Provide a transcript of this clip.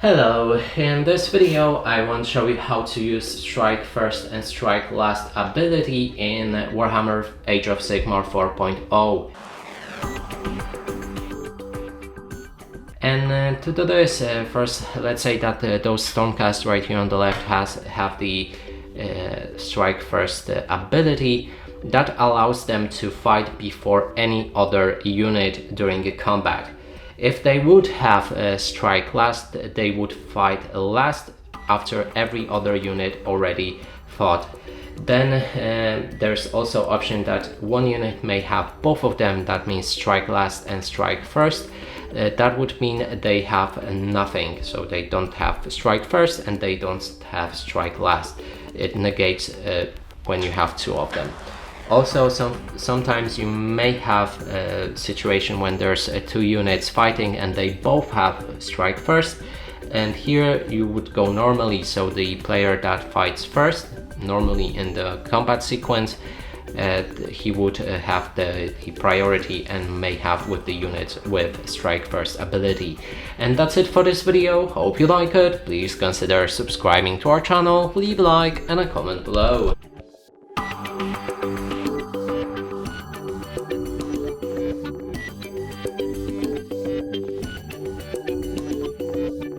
Hello, in this video I want to show you how to use Strike First and Strike Last ability in Warhammer Age of Sigmar 4.0. And to do this, first let's say that those Stormcast right here on the left have the Strike First ability that allows them to fight before any other unit during a combat. If they would have Strike Last, they would fight last after every other unit already fought. Then there's also option that one unit may have both of them, that means Strike Last and Strike First. That would mean they have nothing, so they don't have Strike First and they don't have Strike Last. It negates when you have two of them. Also, sometimes you may have a situation when there's two units fighting and they both have Strike First, and here you would go normally, so the player that fights first, normally in the combat sequence, he would have the priority and may have with the units with Strike First ability. And that's it for this video. Hope you like it. Please consider subscribing to our channel, leave a like and a comment below.